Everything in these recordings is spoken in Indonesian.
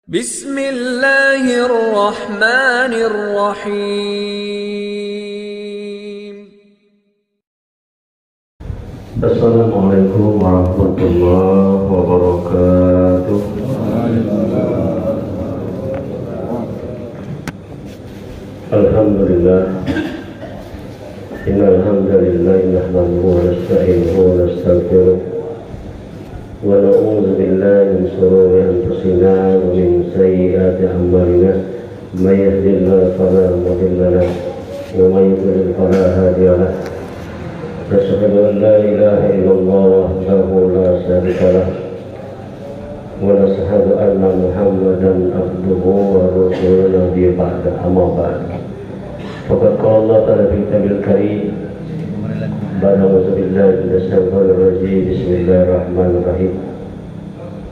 Bismillahirrahmanirrahim. Assalamualaikum warahmatullahi wabarakatuh. Alhamdulillah. Innal hamdalillah nahmaduhu wa nasta'inuhu wa nastaghfiruh. Wa na'udzu billahi min shururi anfusina wa min sayyiati a'malina. May yahdihillahu fala mudilla lahu wa may yudlil fala hadiya lahu. Asyhadu an la ilaha illallah wahdahu la syarika lah wa asyhadu anna Muhammadan abduhu wa rasuluhu nabiyyu ba'da amma ba'd. Faqad qala Allah ta'ala fi kitabil karim ba'da a'udzu billahi minasy syaithanir rajim. Bismillahirrahmanirrahim.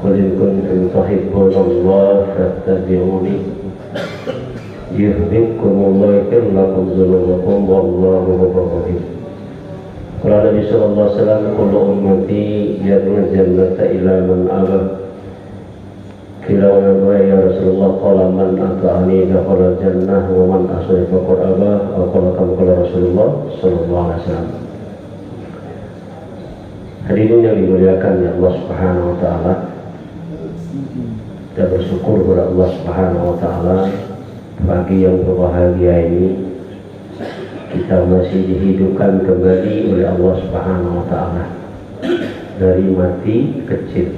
Qul in kuntum tuhibbunallaha fattabi'uni yuhibbukumullahu wa yaghfir lakum dzunubakum wallahu ghafurur rahim. Qala Nabi sallallahu alaihi wasallam, kullu ummati yadkhulul jannata illa man aba. Qila wa ya Rasulullah, qala man ata'ani dakhala jannah wa man asani faqad aba. Qala Rasulullah sallallahu alaihi wasallam. Hadirin yang dimuliakan oleh Allah Subhanahu wa taala, kita bersyukur kepada Allah Subhanahu wa taala pagi yang berbahagia ini kita masih dihidupkan kembali oleh Allah Subhanahu wa taala dari mati kecil.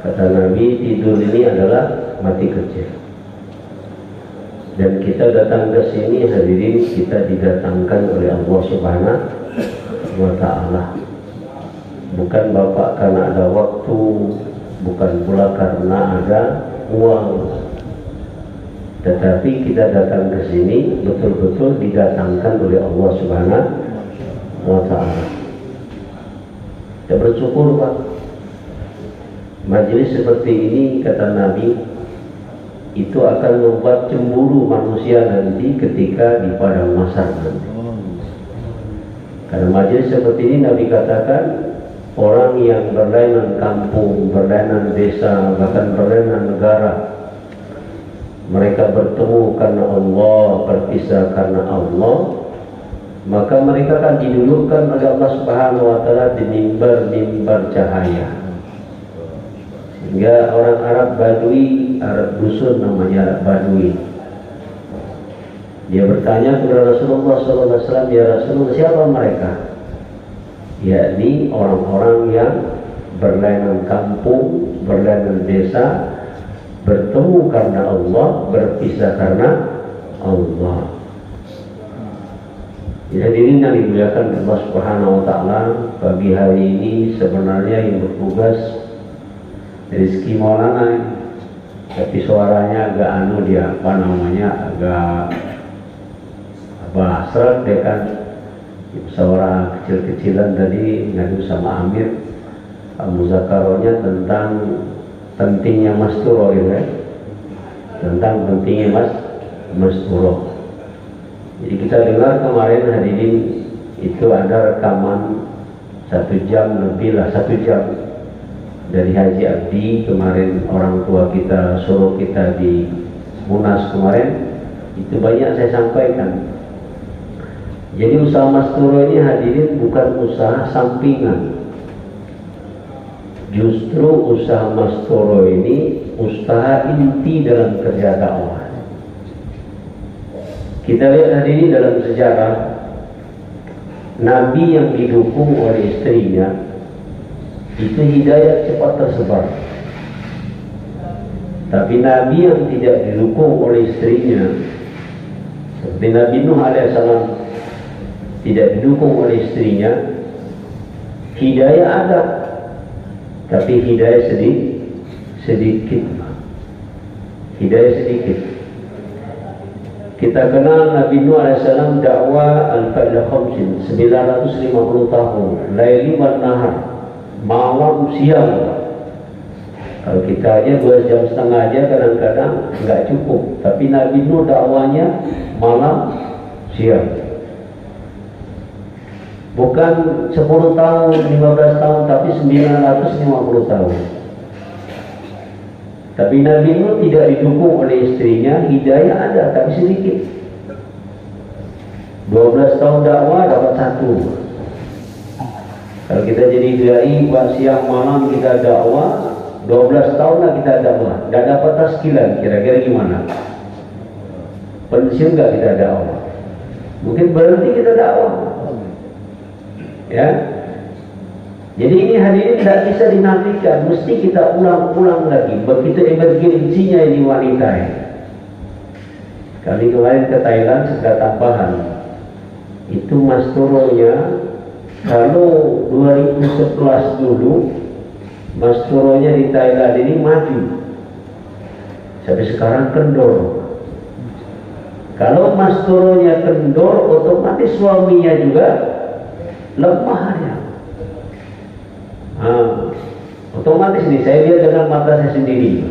Kata Nabi, tidur ini adalah mati kecil. Dan kita datang ke sini, hadirin, kita didatangkan oleh Allah Subhanahu wa taala. Bukan Bapak karena ada waktu, bukan pula karena ada uang. Tetapi kita datang ke sini betul-betul didatangkan oleh Allah Subhanahu wa taala. Kita bersyukur, Pak. Majelis seperti ini, kata Nabi, itu akan membuat cemburu manusia nanti ketika di padang mahsyar nanti. Karena majelis seperti ini Nabi katakan, orang yang berlainan kampung, berlainan desa, bahkan berlainan negara, mereka bertemu karena Allah, berpisah karena Allah, maka mereka akan didudukkan oleh Allah Subhanahu wa taala di mimbar-mimbar cahaya. Sehingga orang Arab Badui, Arab dusun namanya Arab Badui, dia bertanya kepada Rasulullah SAW, ya Rasulullah, siapa mereka? Yakni orang-orang yang berlainan kampung, berlainan desa, bertemu karena Allah, berpisah karena Allah. Hadirin yang dimuliakan Allah Subhanahu wa taala, pagi hari ini sebenarnya yang bertugas Rizky Maulana, tapi suaranya agak agak basrat dia kan. Suara kecil-kecilan tadi ngadu sama Amir muzakaronya tentang pentingnya masturo, gitu ya. Tentang pentingnya masturo. Jadi kita dengar kemarin hadirin itu ada rekaman 1 jam lebih lah, 1 jam dari Haji Abdi kemarin, orang tua kita suruh kita di Munas kemarin. Itu banyak saya sampaikan. Jadi usaha masturo ini hadirin bukan usaha sampingan. Justru usaha masturo ini usaha inti dalam kerja dakwah. Kita lihat hadirin dalam sejarah, Nabi yang didukung oleh istrinya itu hidayah cepat tersebar. Tapi Nabi yang tidak didukung oleh istrinya, seperti Nabi Nuh alaihissalam, tidak didukung oleh istrinya, hidayah ada, tapi hidayah sedikit. Hidayah sedikit. Kita kenal Nabi Nuh alaihissalam dakwah al-fadl khamsin, 950 tahun, laili wan nahar, malam siang. Kalau kita aja 2,5 jam aja kadang-kadang nggak cukup, tapi Nabi Nuh dakwanya malam siang. Bukan 10 tahun, 15 tahun, tapi 950 tahun. Tapi Nabi Nuh tidak didukung oleh istrinya, hidayah ada tapi sedikit. 12 tahun dakwah dapat 1. Kalau kita jadi dai, siang malam kita dakwah, 12 tahun lah kita dakwah, tidak dapat taskilan, kira-kira gimana? Pensiun nggak kita dakwah? Mungkin berhenti kita dakwah. Ya. Jadi ini hadirin tidak bisa dinafikan, mesti kita ulang-ulang lagi. Begitu emergensinya ini wanita ya. Kami kemarin ke Thailand setelah tambahan. Itu masturonya, kalau 2011 dulu, masturonya di Thailand ini maju. Sampai sekarang kendor. Kalau masturonya kendor, otomatis suaminya juga lemah ya. Otomatis nih, saya lihat dengan mata saya sendiri.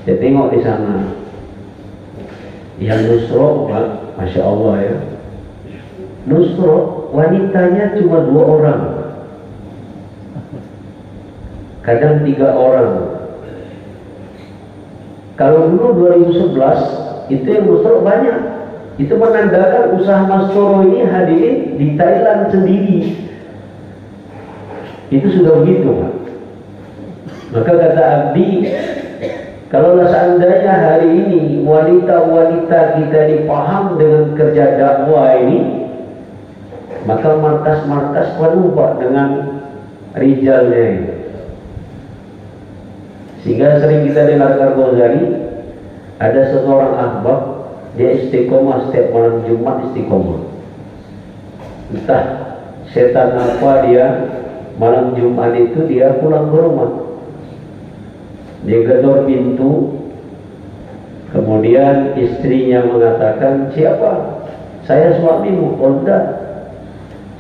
Saya tengok di sana, yang nusro, Pak, Masya Allah ya. Nusro, wanitanya cuma 2 orang, kadang 3 orang. Kalau dulu 2011 itu yang nusro banyak. Itu menandakan usaha Mastoro ini hadirin di Thailand sendiri. Itu sudah begitu, Pak. Maka kata Abdi, kalau seandainya hari ini wanita-wanita kita dipaham dengan kerja dakwah ini, maka markas-markas penuh Pak dengan rijalnya ini. Sehingga sering kita dengar Ghazali, ada seorang ahbab, dia istiqomah setiap malam Jumat istiqomah. Entah setan apa dia, malam Jumat itu dia pulang ke rumah, dia gedor pintu, kemudian istrinya mengatakan, siapa? Saya suamimu. Oh enggak,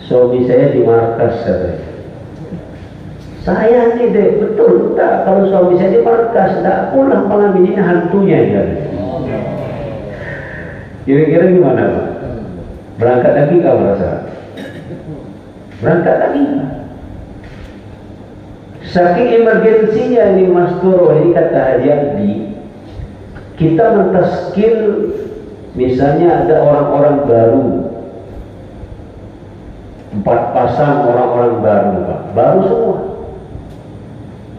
suami saya di markas katanya. Saya nih deh, betul enggak, kalau suami saya di markas, enggak pulang malam ini hantunya ya. Kira-kira gimana Pak? Berangkat lagi kau merasa? Berangkat lagi. Saking emergensinya ini Masturo, ini kata Haji Abdi, kita mentaskil, misalnya ada orang-orang baru, 4 pasang orang-orang baru Pak, baru semua.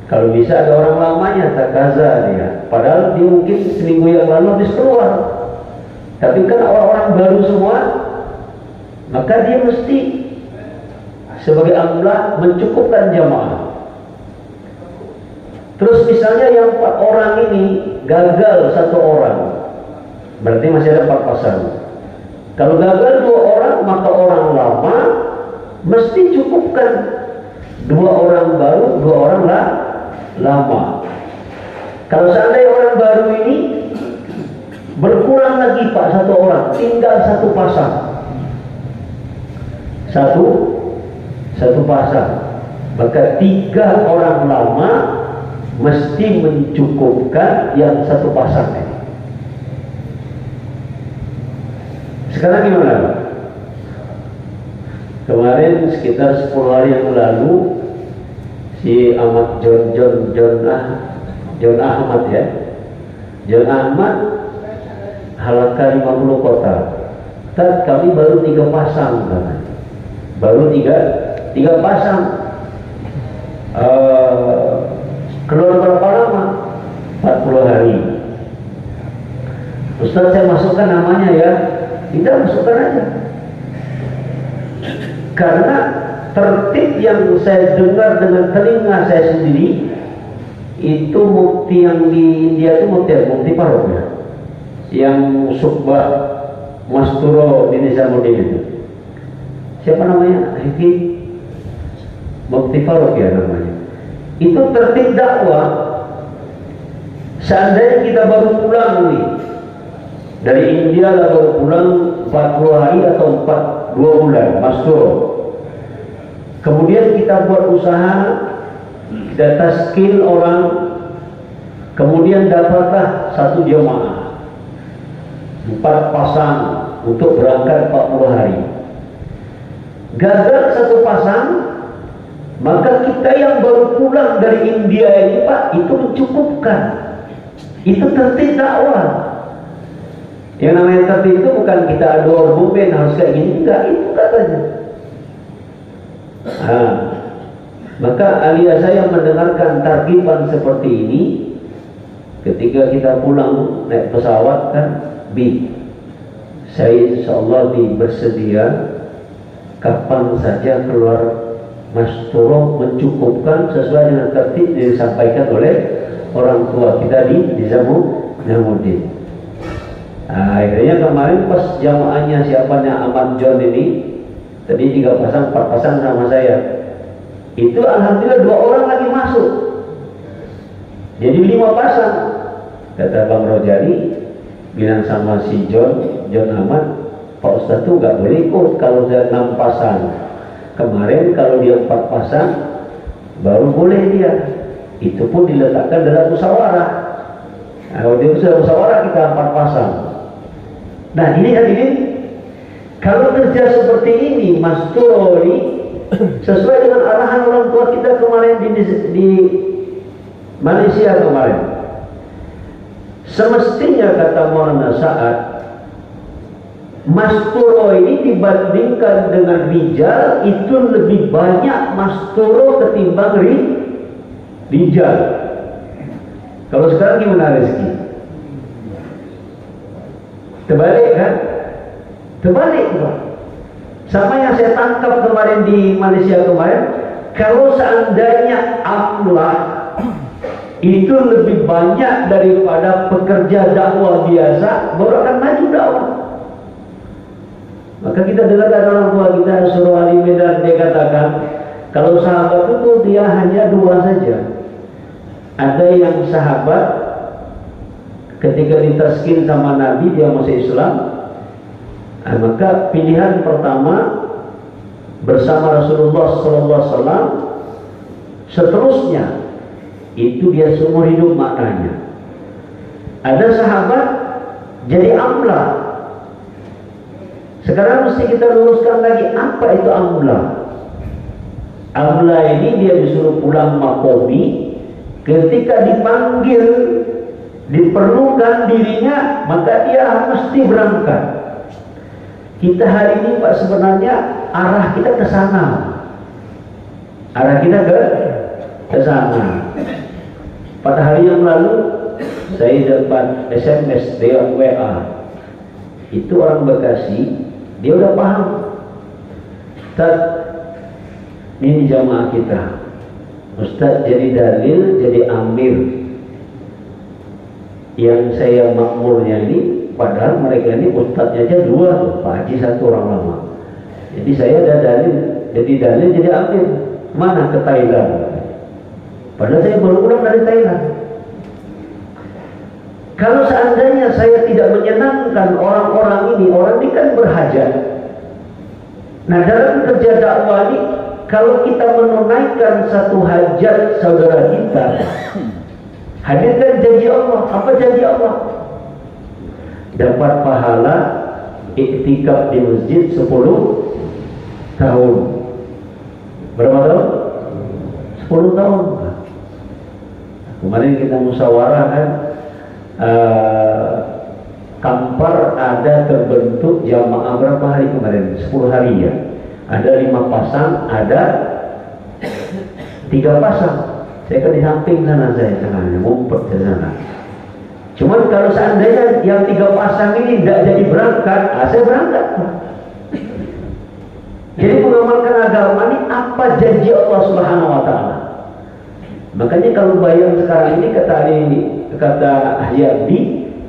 Kalau bisa ada orang lamanya, tak kaza dia, padahal dia mungkin seminggu yang lalu habis keluar. Tapi kan orang-orang baru semua, maka dia mesti sebagai amlah mencukupkan jamaah. Terus misalnya yang 4 orang ini gagal 1 orang, berarti masih ada 4 pasang. Kalau gagal 2 orang, maka orang lama mesti cukupkan 2 orang baru, 2 orang lama. Kalau seandainya orang baru ini berkurang lagi Pak 1 orang, tinggal 1 pasang, satu pasang, maka 3 orang lama mesti mencukupkan yang 1 pasang ini. Sekarang gimana Pak? Kemarin sekitar 10 hari yang lalu, si Ahmad John Ahmad ya, John Ahmad halaka 50 kota. Tad kami baru 3 pasang katanya. Baru 3 pasang. Keluar berapa lama? 40 hari. Ustaz, saya masukkan namanya ya. Tidak, masukkan aja. Karena tertib yang saya dengar dengan telinga saya sendiri, itu mufti yang di India itu mufti Faruk ya, yang Subah Masturo di Nizamuddin itu. Siapa namanya? Mufti Faruk ya namanya. Itu tertib dakwah. Seandainya kita baru pulang nih dari India, lah baru pulang 40 hari atau 2 bulan Masturo, kemudian kita buat usaha, kita taskil orang, kemudian dapatlah 1 jemaah 4 pasang untuk berangkat 40 hari. Gagal 1 pasang, Maka kita yang baru pulang dari India ini Pak, itu mencukupkan. Itu tertib dakwah. Yang namanya tertib itu bukan kita adu argumen harus kayak gini, enggak, itu katanya. Maka alias saya mendengarkan targiban seperti ini ketika kita pulang naik pesawat kan, saya insyaallah bersedia kapan saja keluar Masturo mencukupkan sesuai dengan tertib yang disampaikan oleh orang tua kita di Zamuddin. Akhirnya kemarin pas jamaahnya siapanya Ahmad John ini, tadi 3 pasang 4 pasang sama saya, itu alhamdulillah 2 orang lagi masuk, jadi 5 pasang. Kata Bang Rojali bilang sama si John Ahmad, Pak Ustadz tuh nggak boleh ikut kalau dia 6 pasang. Kemarin kalau dia 4 pasang baru boleh dia. Itu pun diletakkan dalam musyawarah. Kalau dia sudah musyawarah kita 4 pasang. Nah ini hadirin, kalau kerja seperti ini Mas Turoli sesuai dengan arahan orang tua kita kemarin di Malaysia kemarin, semestinya kata Maulana Sa'ad, Masturo ini dibandingkan dengan Rijal itu lebih banyak Masturo ketimbang Rijal. Kalau sekarang gimana rezeki? Terbalik kan? Terbalik Pak. Sama yang saya tangkap kemarin di Malaysia kemarin, kalau seandainya amlah itu lebih banyak daripada pekerja dakwah biasa, baru akan maju dakwah. Maka kita dengar dari orang tua kita, Surah Ali Medan, dia katakan kalau sahabat itu dia hanya 2 saja. Ada yang sahabat ketika ditaskin sama Nabi dia masuk Islam, maka pilihan pertama bersama Rasulullah SAW, seterusnya itu dia seumur hidup maknanya. Ada sahabat jadi amlah. Sekarang mesti kita luruskan lagi, apa itu amlah? Amlah ini dia disuruh pulang makobi, ketika dipanggil diperlukan dirinya maka dia mesti berangkat. Kita hari ini Pak sebenarnya arah kita ke sana. Arah kita ke sana. Pada hari yang lalu saya dapat SMS lewat WA. Itu orang Bekasi, dia udah paham. Ustaz, ini jamaah kita. Ustaz jadi dalil, jadi amir. Yang saya makmurnya ini, padahal mereka ini ustadznya aja 2, Pak Haji 1 orang lama. Jadi saya ada dalil, jadi amir. Mana? Ke Thailand. Padahal saya baru pulang dari Thailand. Kalau seandainya saya tidak menyenangkan orang-orang ini, orang ini kan berhajat. Nah dalam kerja dakwah ini, kalau kita menunaikan satu hajat saudara kita, hadirkan janji Allah. Apa janji Allah? Dapat pahala iktikaf di masjid 10 tahun. Berapa tahun? 10 tahun. Kemarin kita musyawarah kan, Kampar ada terbentuk jamaah berapa hari kemarin? 10 hari ya. Ada 5 pasang, ada 3 pasang. Saya kan di samping sana, saya tengahnya ngumpet ke sana. Cuman kalau seandainya yang 3 pasang ini tidak jadi berangkat, saya berangkat. Jadi mengamalkan agama ini apa janji Allah Subhanahu Wa Taala. Makanya kalau bayan sekarang ini kata Ahli Abdi,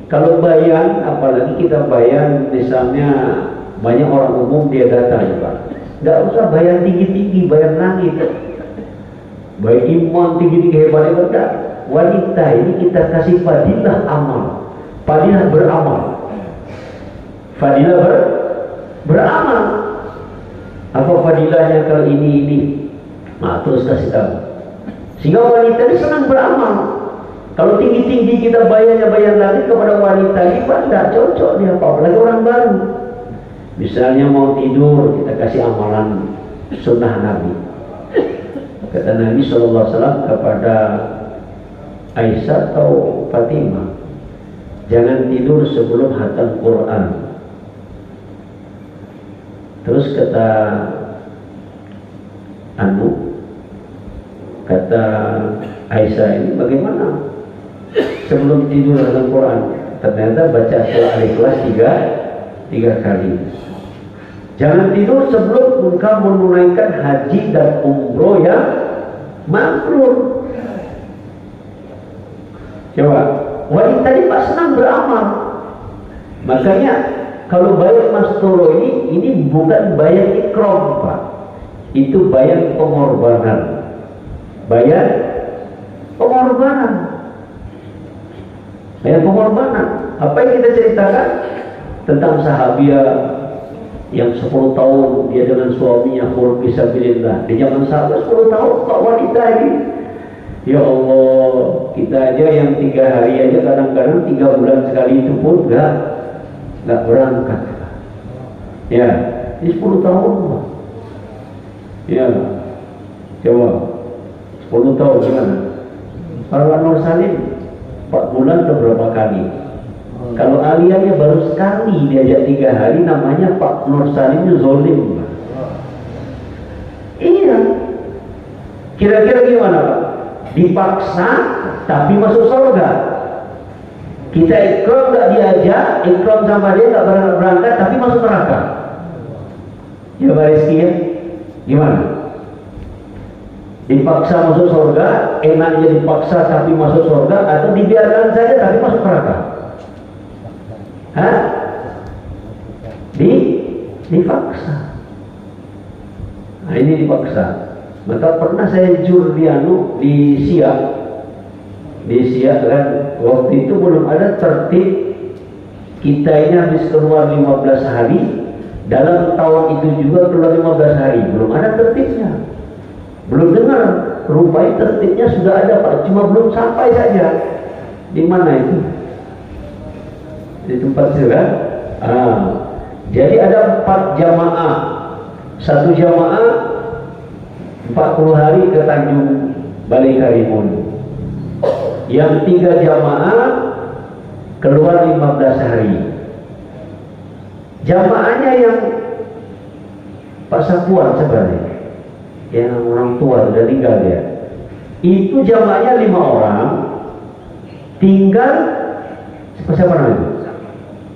kalau bayan, apalagi kita bayan misalnya banyak orang umum dia datang, Pak. Tidak usah bayan tinggi-tinggi, bayan langit. Baik iman tinggi-tinggi hebat-hebat. Wanita ini kita kasih fadilah amal, fadilah beramal, fadilah beramal. Apa fadilahnya kalau ini? Nah, terus kasih tahu. Sehingga wanita ini senang beramal. Kalau tinggi-tinggi kita bayar lagi kepada wanita ini, Pak, tidak cocok dia, apalagi orang baru. Misalnya mau tidur, kita kasih amalan sunnah Nabi. Kata Nabi SAW kepada Aisyah atau Fatimah, jangan tidur sebelum hatam Quran. Terus kata kata Aisyah, ini bagaimana sebelum tidur hatam Quran? Ternyata baca surah Al-Ikhlas tiga kali. Jangan tidur sebelum engkau menunaikan haji dan umroh yang mabrur. Coba, wanita ini Pak senang beramal. Makanya kalau bayar masturo ini bukan bayar ikram, Pak. Itu bayar pengorbanan. Bayar pengorbanan. Bayar pengorbanan. Apa yang kita ceritakan tentang sahabiah yang 10 tahun dia dengan suaminya khulud fisabilillah. Di zaman sahabat 10 tahun Pak wanita ini. Ya Allah, kita aja yang 3 hari aja kadang-kadang 3 bulan sekali itu pun nggak berangkat. Ya, ini 10 tahun Pak. Ya, coba 10 tahun gimana? Para Nur Salim 4 bulan ke berapa kali? Kalau aliyahnya baru sekali diajak 3 hari, namanya Pak Nur Salim zolim. Iya. Kira-kira gimana Pak? Dipaksa tapi masuk surga. Kita ikram gak diajak, ikram sama dia gak berangkat tapi masuk neraka. Ya Pak Rizky ya? Gimana? Dipaksa masuk surga, enaknya dipaksa tapi masuk surga, atau dibiarkan saja tapi masuk neraka? Hah? Dipaksa. Nah ini dipaksa. Maka pernah saya jur di Siak kan, waktu itu belum ada tertib. Kita ini habis keluar 15 hari, dalam tahun itu juga keluar 15 hari, belum ada tertibnya. Belum dengar, rupanya tertibnya sudah ada Pak, cuma belum sampai saja. Di mana itu? Di tempat itu kan? Jadi ada 4 jamaah. Satu jamaah 40 hari ke Tanjung Balai Karimun. Yang 3 jamaah keluar 15 hari. Jamaahnya yang Pak Sapuan sebenarnya, yang orang tua sudah tinggal dia. Itu jamaahnya 5 orang, tinggal siapa namanya?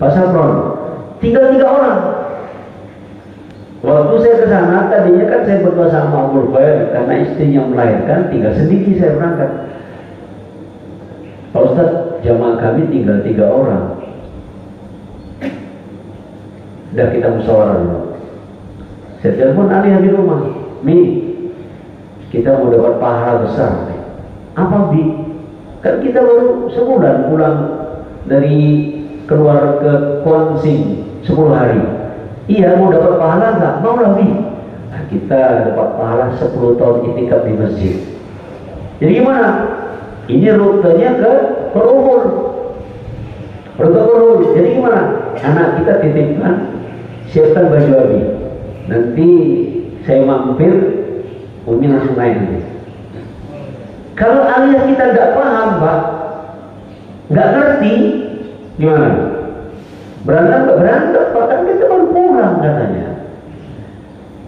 Pak Sapron, tinggal 3 orang. Waktu saya ke sana, tadinya kan saya berdua sama Abu Bayer, karena istrinya melahirkan, tinggal sendiri saya berangkat. Pak Ustaz, jamaah kami tinggal 3 orang. Sudah kita musyawarah dulu. Saya telepon alih di rumah, Mi, kita mau dapat pahala besar. Apa Bi? Kan kita baru sebulan pulang dari keluar ke Kuansing 10 hari. Iya, mau dapat pahala nggak? Mau lebih. Nah, kita dapat pahala 10 tahun itikaf di masjid. Jadi gimana? Ini rutenya ke Perumur. Rute Perumur. Jadi gimana? Anak kita titipkan, siapkan baju Abi. Nanti saya mampir, Umi langsung naik nanti. Kalau alias kita nggak paham Pak, nggak ngerti, gimana? Berangkat Pak, berangkat Pak, kan kita baru pulang katanya.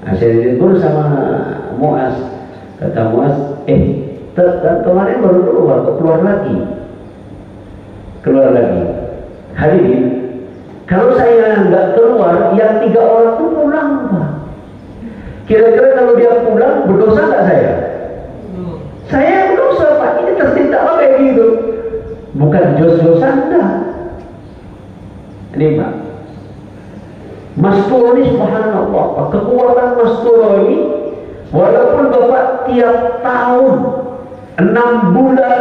Nah, saya tidur sama Muaz. Kata Muaz, kemarin baru keluar lagi. Hadirin, kalau saya nggak keluar, yang 3 orang itu pulang Pak. Kira-kira kalau dia pulang, berdosa nggak saya? Saya berdosa Pak, ini tercinta Pak kayak gitu. Bukan jos-josan enggak. Ini Pak, Masturo ini subhanallah, kekuatan Masturo ini, walaupun Bapak tiap tahun 6 bulan,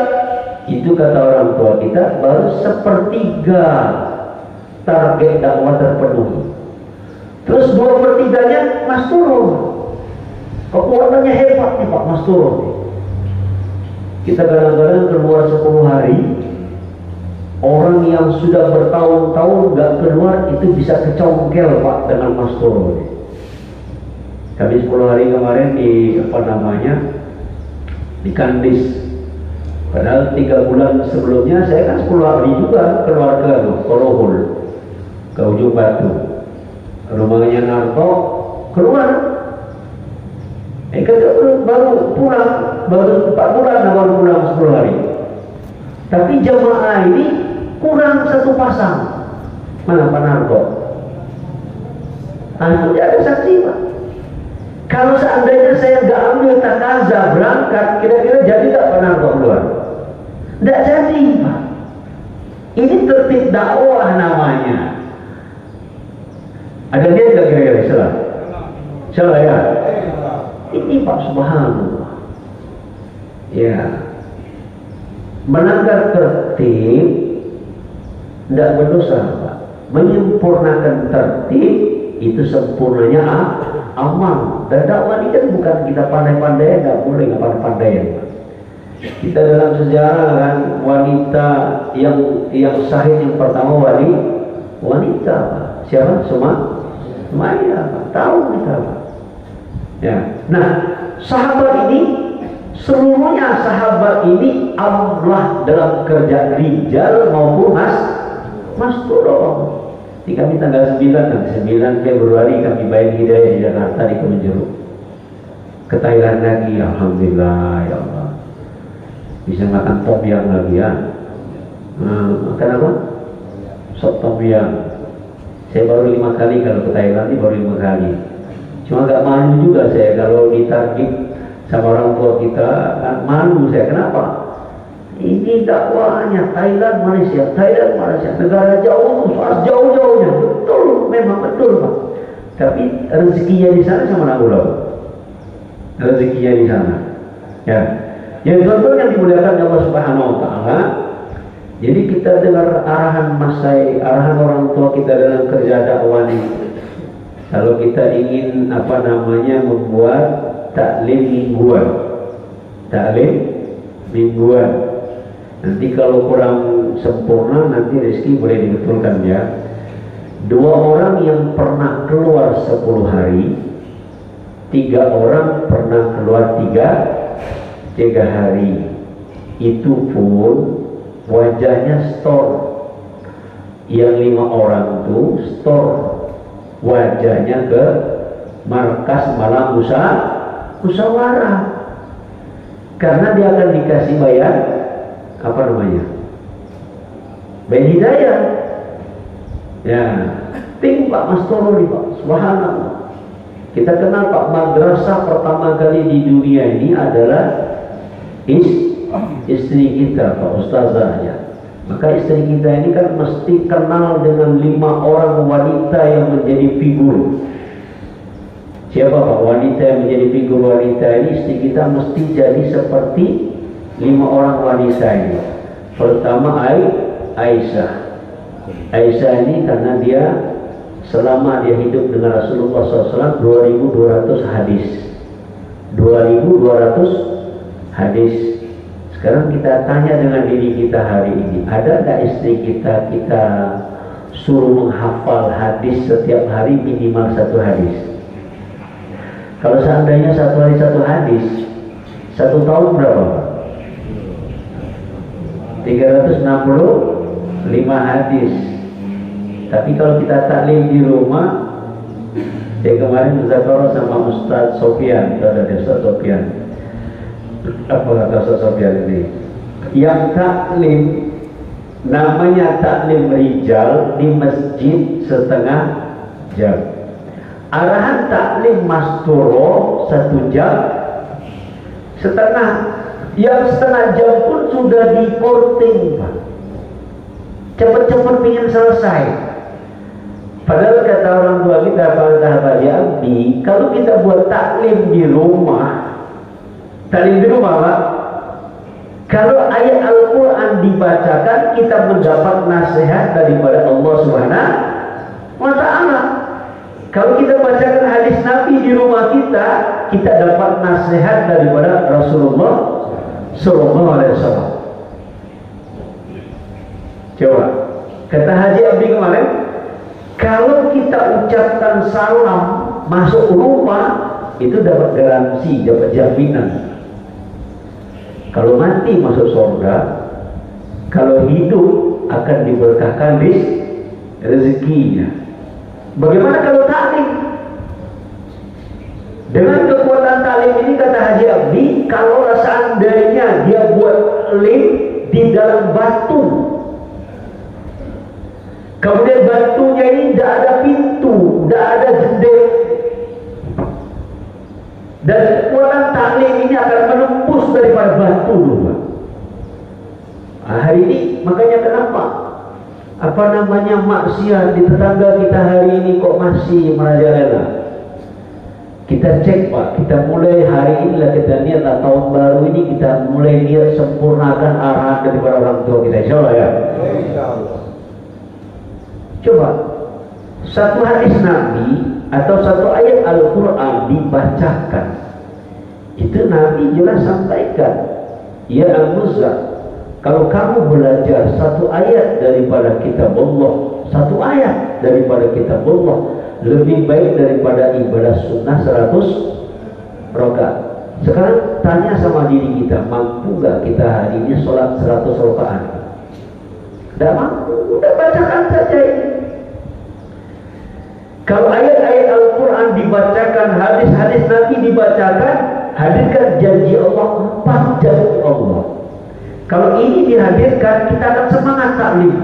itu kata orang tua kita, baru 1/3 target dakwah terpenuhi. Terus 2/3-nya Masturo. Kekuatannya hebat nih Pak Masturo. Kita kadang-kadang keluar 10 hari, orang yang sudah bertahun-tahun gak keluar itu bisa kecongkel Pak dengan Masturo. Kami 10 hari kemarin di di Kandis. Padahal 3 bulan sebelumnya saya kan 10 hari juga keluar ke Kolohul, ke Ujung Batu, rumahnya Narto, keluar. Baru pulang, baru 4 bulan baru pulang 10 hari. Tapi jamaah ini kurang 1 pasang. Mana Pak Narto? Tidak ada saksi Pak. Kalau seandainya saya nggak ambil takaza berangkat, kira-kira jadi nggak Pak Narto keluar? Tidak jadi Pak. Ini tertib dakwah namanya. Ada dia nggak kira-kira salah? Salah ya. Ini Pak, subhanallah. Ya, melanggar tertib tidak berdosa Pak. Menyempurnakan tertib itu sempurnanya amal. Dan dakwah ini kan bukan kita pandai-pandai, nggak boleh nggak pandai-pandai Pak. Kita dalam sejarah kan wanita yang sahih yang pertama wanita Pak. Siapa? Sumayyah Pak. Tahu kita Pak. Ya. Nah, sahabat ini seluruhnya sahabat ini Allah dalam kerja rijal maupun mas tolong. Di kami tanggal 9 Februari kami bayar hidayah di Jakarta di Kemenjeruk. Ke Thailand lagi, alhamdulillah ya Allah. Bisa makan tom yam lagi ya. Makan apa? Sop tom yam. Saya baru 5 kali kalau ke Thailand ini baru 5 kali. Cuma agak malu juga saya kalau ditarget sama orang tua kita, malu saya. Kenapa? Ini dakwahnya Thailand, Malaysia, negara jauh, jauh-jauhnya. Betul, memang betul Pak. Tapi rezekinya di sana sama nak pulau. Rezekinya di sana. Ya. Jadi contoh yang dimuliakan Allah Subhanahu Wa Taala. Jadi kita dengar arahan arahan orang tua kita dalam kerja dakwah ini. Kalau kita ingin membuat taklim mingguan. Nanti kalau kurang sempurna nanti rezeki boleh dibetulkan ya. 2 orang yang pernah keluar 10 hari, 3 orang pernah keluar 3 hari. Itu pun wajahnya store. Yang 5 orang tuh store wajahnya ke markas malam musyawarah. Karena dia akan dikasih bayar bayar hidayah. Ya, ting Pak Mas Toro nih Pak, subhanallah. Kita kenal Pak, madrasah pertama kali di dunia ini adalah istri kita Pak, ustazahnya. Maka istri kita ini kan mesti kenal dengan 5 orang wanita yang menjadi figur. Siapa Pak wanita yang menjadi figur wanita ini? Istri kita mesti jadi seperti 5 orang wanita ini. Pertama Aisyah. Aisyah ini karena dia selama dia hidup dengan Rasulullah SAW 2200 hadis. 2200 hadis. Sekarang kita tanya dengan diri kita hari ini, ada tak istri kita suruh menghafal hadis setiap hari minimal 1 hadis? Kalau seandainya 1 hari 1 hadis, 1 tahun berapa? 365 hadis. Tapi kalau kita taklim di rumah, saya kemarin muzakarah sama Ustaz Sofian, ada Ustaz Sofian. Apa kata Ustaz Sofian ini? Yang taklim namanya taklim rijal di masjid setengah jam. Arahan taklim masturo 1 jam setengah. Yang setengah jam pun sudah di-porting Pak. Cepat-cepat ingin selesai. Padahal kata orang tua kita, kalau kita buat taklim di rumah Pak, kalau ayat Al-Quran dibacakan, kita mendapat nasihat daripada Allah Subhanahu wa Ta'ala. Kalau kita bacakan hadis Nabi di rumah kita, kita dapat nasihat daripada Rasulullah Sallallahu Alaihi Wasallam. Coba, kata Haji Abdi kemarin, kalau kita ucapkan salam masuk rumah, itu dapat garansi, dapat jaminan. Kalau mati masuk surga, kalau hidup akan diberkahkan rezekinya. Bagaimana kalau taklim? Dengan kekuatan taklim ini, kata Haji Abdi, kalau seandainya dia buat lem di dalam batu, kemudian batunya ini tidak ada pintu, tidak ada jendela, dan kekuatan taklim ini akan menembus daripada batu dulu. Hari ini makanya kenapa maksiat di tetangga kita hari ini kok masih merajalela? Kita cek Pak, kita mulai hari inilah kita niat tahun baru ini kita mulai niat sempurnakan arahan daripada orang tua kita, insya Allah ya. Coba satu hadis Nabi atau satu ayat Al-Quran dibacakan, itu Nabi jelas sampaikan, ya Al-Muzza, kalau kamu belajar satu ayat daripada kitab Allah, satu ayat daripada kitab Allah, lebih baik daripada ibadah sunnah 100 rakaat. Sekarang tanya sama diri kita, mampu gak kita hari ini sholat 100 rakaat? Tidak mampu, udah bacakan saja ini. Kalau ayat-ayat Al-Quran dibacakan, hadis-hadis Nabi dibacakan, hadirkan janji Allah, 4 janji Allah. Kalau ini dihadirkan, kita akan semangat taklim.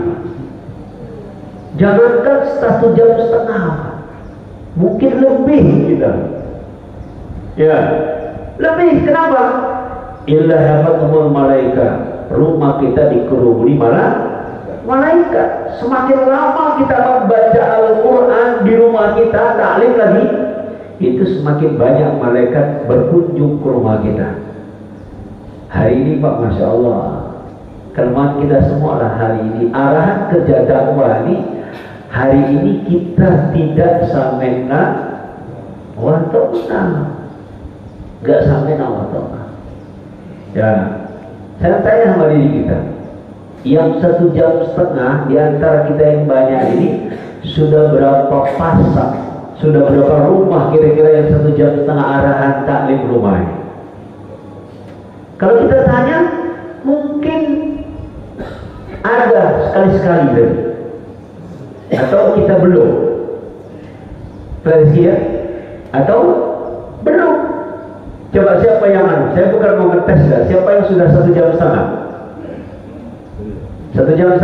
Jangankan 1,5 jam, mungkin lebih kita. Ya, lebih. Kenapa? Illa hafatumul malaika. Rumah kita dikerumuni malaikat. Semakin lama kita membaca Al-Quran di rumah kita, taklim lagi, itu semakin banyak malaikat berkunjung ke rumah kita. Hari ini Pak, Masya Allah, kelemahan kita semua lah hari ini. Arahan kerja dakwah ini, hari ini kita tidak samena watona, nggak samena watona. Ya, saya tanya sama diri kita, yang 1,5 jam di antara kita yang banyak ini sudah berapa pasang, sudah berapa rumah kira-kira yang 1,5 jam arahan taklim rumah ini? Kalau kita tanya, mungkin ada sekali-sekali lagi, atau kita belum versi ya, atau belum. Coba siapa yang saya bukan mau ngetes ya, siapa yang sudah 1,5 jam? 1,5 jam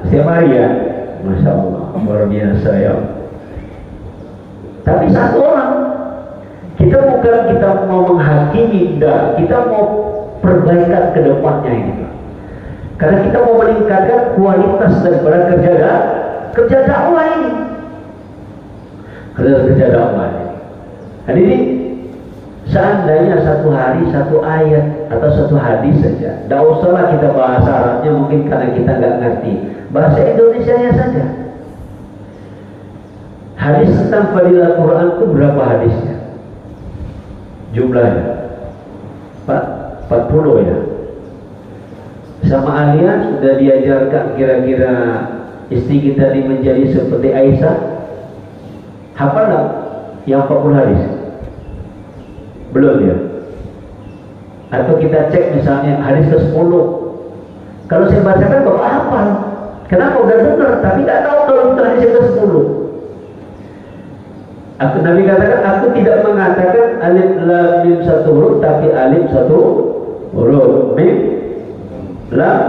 setiap hari ya, Masya Allah, luar biasa ya. Tapi satu orang, kita bukan kita mau menghakimi, enggak, kita mau perbaikan ke depannya ini, karena kita mau meningkatkan kualitas daripada kerja dakwah ini, kerja dakwah ini. Jadi seandainya satu hari satu ayat atau satu hadis saja, tidak usahlah kita bahasa Arabnya, mungkin karena kita nggak ngerti, bahasa Indonesianya saja. Hadis tentang fadilah Quran itu berapa hadisnya? Jumlahnya 40 ya. Sama Alia sudah diajarkan kira-kira istri kita ini menjadi seperti Aisyah. Hafal nggak yang 40 hadis? Belum ya? Atau kita cek misalnya hadis ke-10. Kalau saya bacakan bapak hafal. Kenapa? Udah dengar tapi nggak tahu kalau itu hadis ke-10. Nabi katakan, aku tidak mengatakan alif lam mim satu huruf, tapi alif satu huruf, mim lam.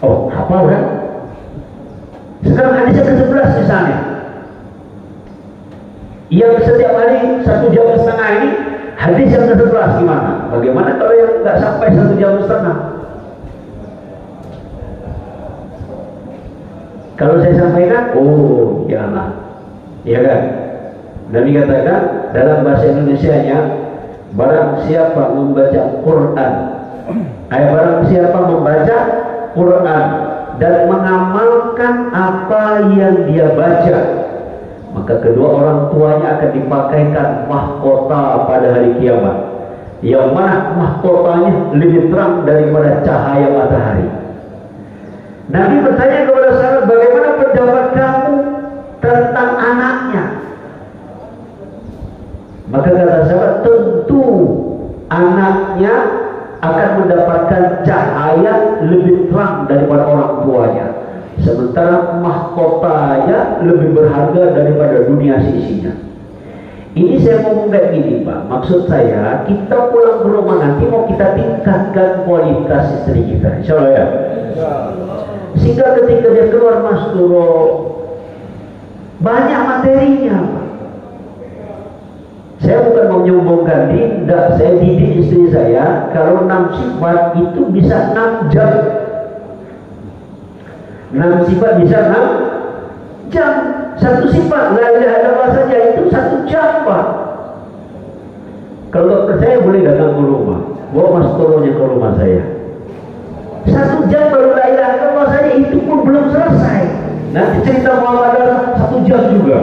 Oh, hafal kan? Sekarang hadis ke-11 misalnya, yang setiap hari 1,5 jam ini, hadis yang ke-11 gimana? Bagaimana kalau yang nggak sampai 1,5 jam? Kalau saya sampaikan, oh janganlah, ya kan? Nabi katakan dalam bahasa Indonesianya, barang siapa membaca Quran, barang siapa membaca Quran dan mengamalkan apa yang dia baca, maka kedua orang tuanya akan dipakaikan mahkota pada hari kiamat, yang mana mahkotanya lebih terang daripada cahaya matahari. Nabi bertanya kepada sahabat, bagaimana pendapat kamu tentang anaknya? Maka kata sahabat, tentu anaknya akan senang daripada orang tuanya. Sementara mahkotanya lebih berharga daripada dunia sisinya. Ini saya ngomong kayak gini Pak, maksud saya kita pulang ke rumah nanti mau kita tingkatkan kualitas istri kita, insya Allah ya. Sehingga ketika dia keluar Mas Turo banyak materinya Pak. Saya bukan mau menyombongkan diri, saya didik istri saya kalau 6 sifat itu bisa 6 jam. 6 sifat bisa 6 jam. Satu sifat la ilaha illallah saja itu 1 jam Pak. Kalau nggak percaya boleh datang ke rumah, bawa Mas Toronya ke rumah saya. 1 jam baru la ilaha illallah saja itu pun belum selesai. Nanti cerita Muhammad 1 jam juga.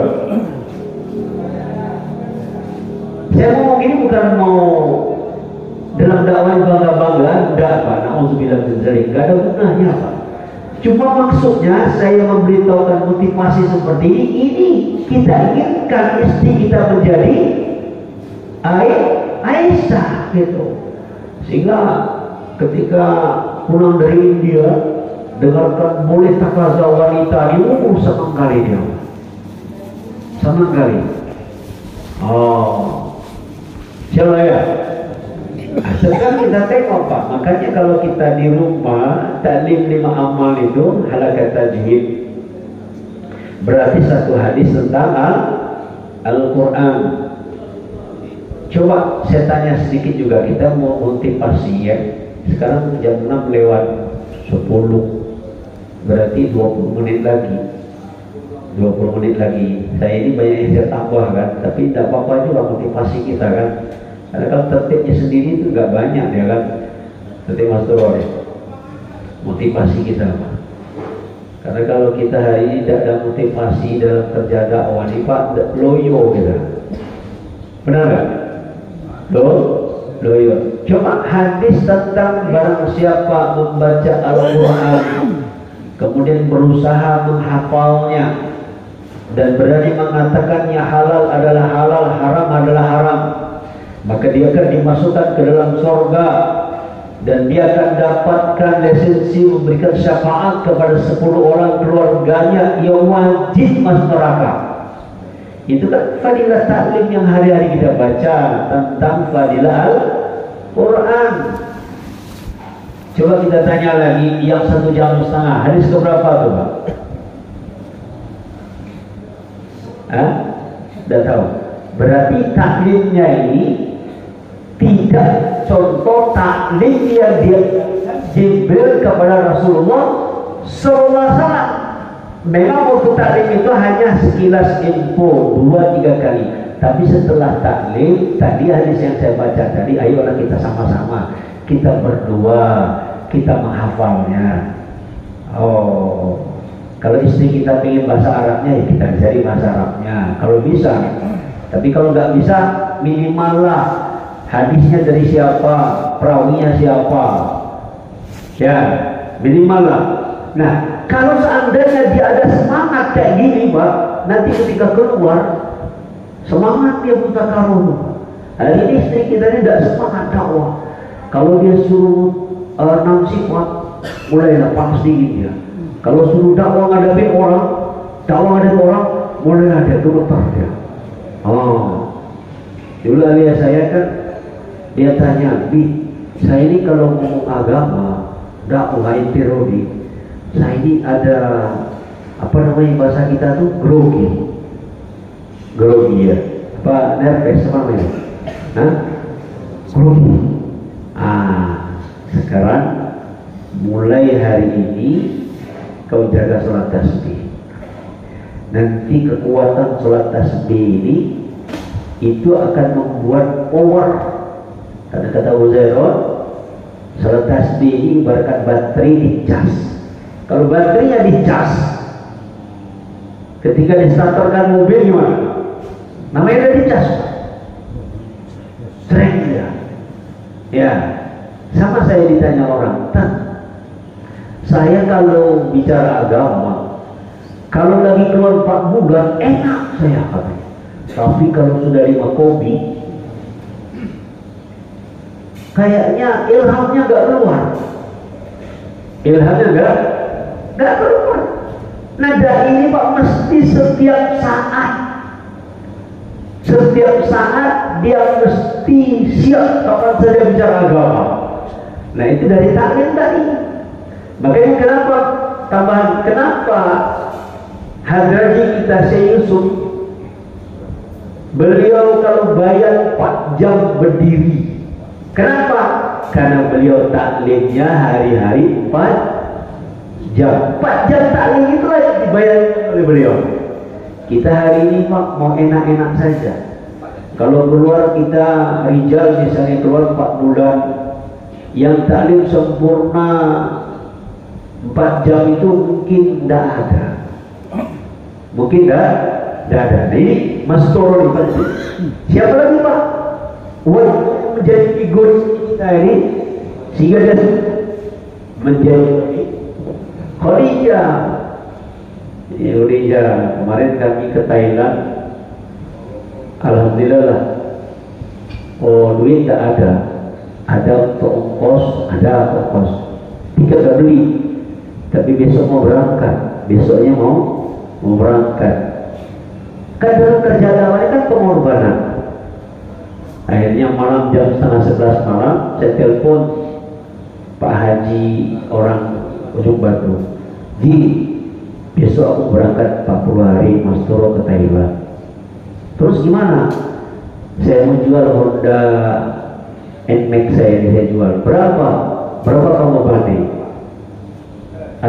Saya ngomong ini bukan mau dalam dakwah bangga-banggaan, enggak Pak. Nauzubillah min dzalik, enggak ada gunanya Pak. Cuma maksudnya saya memberitahukan motivasi seperti ini kita inginkan istri kita menjadi Aisyah gitu. Sehingga ketika pulang dari India dengarkan boleh takaza wanita ini, senang kali dia. Senang kali. Siapa ya? Sekarang kita tengok Pak, makanya kalau kita di rumah taklim 5 amal itu halakat tajwid, berarti satu hadis tentang Al-Quran. Coba saya tanya sedikit juga, kita mau motivasi ya. Sekarang jam 6 lewat 10, berarti 20 menit lagi. 20 menit lagi. Saya ini banyak yang saya tambah kan, tapi tidak apa-apa juga motivasi kita kan. Karena kalau tertibnya sendiri itu nggak banyak ya kan. Tertib Mas Turo ya. Motivasi kita Pak. Karena kalau kita hari ini tidak ada motivasi dalam kerja dakwah ini Pak, loyo kita. Benar nggak? Loyo. Cuma hadis tentang barang siapa membaca Al-Quran kemudian berusaha menghafalnya dan berani mengatakannya halal adalah halal, haram adalah haram, maka dia akan dimasukkan ke dalam surga dan dia akan dapatkan lisensi memberikan syafaat kepada 10 orang keluarganya yang wajib masuk neraka. Itu kan fadilah taklim yang hari-hari kita baca tentang fadilah Al-Quran. Coba kita tanya lagi, yang 1 jam setengah hadis keberapa tuh Pak? Tidak tahu. Berarti taklimnya ini tidak contoh taklim yang dia Jibril kepada Rasulullah SAW. Memang waktu taklim itu hanya sekilas info 2-3 kali. Tapi setelah taklim, tadi hadis yang saya baca tadi, ayolah kita sama-sama, kita berdua, kita menghafalnya. Kalau istri kita pengen bahasa Arabnya, ya kita cari bahasa Arabnya. Kalau bisa. Tapi kalau nggak bisa, minimal lah hadisnya dari siapa, perawinya siapa. Ya, minimal lah. Nah, kalau seandainya dia ada semangat kayak gini, Pak, nanti ketika keluar, semangat dia mutakarum. Hari ini istri kita ini tidak semangat dakwah. Kalau dia suruh 6 sifat, mulailah panas dingin dia. Kalau suruh dakwah ngadepin orang, mulailah dia gemetar dia. Dulu alias saya kan, dia tanya, Bi, saya ini kalau ngomong agama, dakwah intirodi, saya ini ada apa namanya bahasa kita tuh grogi ya, apa nervous apa namanya? Grogi. Sekarang mulai hari ini kau jaga sholat tasbih. Nanti kekuatan sholat tasbih ini itu akan membuat power. Karena kata Uzairun, sholat tasbih ini ibaratkan baterai dicas. Kalau baterainya dicas, ketika distarterkan mobil gimana? Namanya udah dicas, strength dia. Ya, sama saya ditanya orang, saya kalau bicara agama, kalau lagi keluar 4 bulan enak saya katanya. Tapi kalau sudah 5 kopi, kayaknya ilhamnya gak keluar. Ilhamnya enggak keluar. Nada ini Pak mesti setiap saat dia mesti siap kapan saja bicara agama. Nah itu dari taklim tadi. Makanya kenapa Hadraji kita Syekh Yusuf, beliau kalau bayar 4 jam berdiri. Kenapa? Karena beliau taklimnya hari-hari 4 jam. 4 jam taklim itulah yang dibayar oleh beliau. Kita hari ini Pak mau enak-enak saja. Kalau keluar kita Rijal misalnya keluar 4 bulan, yang taklim sempurna 4 jam itu mungkin tidak ada. Mungkin tidak ada. Nah, ini Mas Toro nih Pak. Siapa lagi Pak? Wah, menjadi figur kita ini sehingga dia menjadi Khadijah. Khadijah kemarin kami ke Thailand, alhamdulillah. Oh duit tak ada untuk ongkos, ada ongkos. Tiket tak beli, tapi besok mau berangkat, besoknya mau berangkat. Kan dalam kerja dakwah kan pengorbanan. Akhirnya malam jam 10:30 malam saya telepon Pak Haji orang Ujung Batu, Ji, besok aku berangkat 40 hari Mas Toro ke Thailand. Terus gimana? Saya mau jual Honda NMAX saya jual. Berapa kamu banding?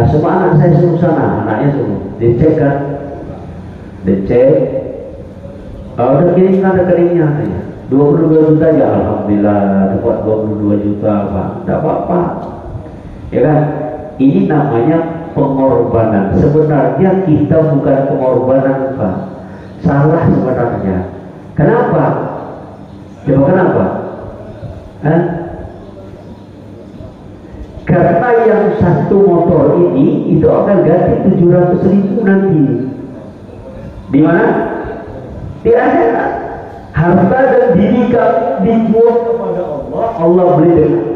Semua anak saya suruh sana, anaknya suruh dicek kan, udah kirimkan rekeningnya katanya 22 juta ya, alhamdulillah dapat 22 juta Pak, tidak apa-apa ya kan. Ini namanya pengorbanan. Sebenarnya kita bukan pengorbanan Pak, salah sebenarnya. Kenapa? Coba kenapa? Karena yang satu motor ini itu akan ganti 700.000 nanti. Di mana? Di akhirat. Harta dan diri kamu dijual kepada Allah, Allah beli dengan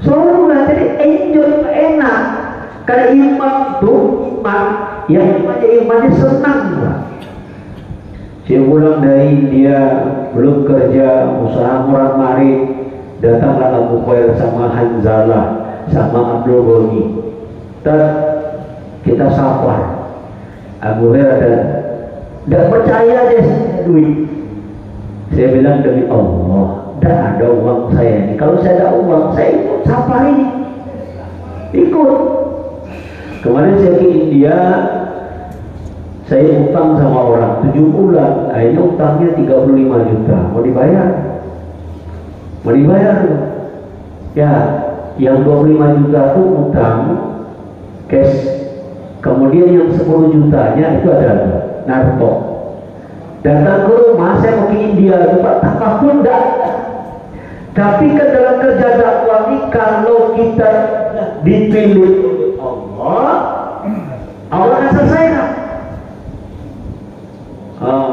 surga. Jadi enjoy, enak. Karena imannya senang Pak. Saya pulang dari India, belum kerja, usaha murah-marit, datanglah Abu Hurairah sama Hanzalah sama Abdul Ghani. Kita safar. Abu Hurairah tidak percaya deh duit. Saya bilang demi Allah, tidak ada uang saya ini. Kalau saya ada uang, saya ikut safar ini. Ikut. Kemarin saya ke India, saya utang sama orang 7 bulan, akhirnya utangnya 35 juta. Mau dibayar? Ya, yang 25 juta itu utang cash. Kemudian yang 10 jutanya itu ada narko. Datang ke rumah, saya mau ke India, Pak, apapun enggak. Tapi ke dalam kerja dakwah ini, kalau kita dipilih oleh Allah akan selesaikan.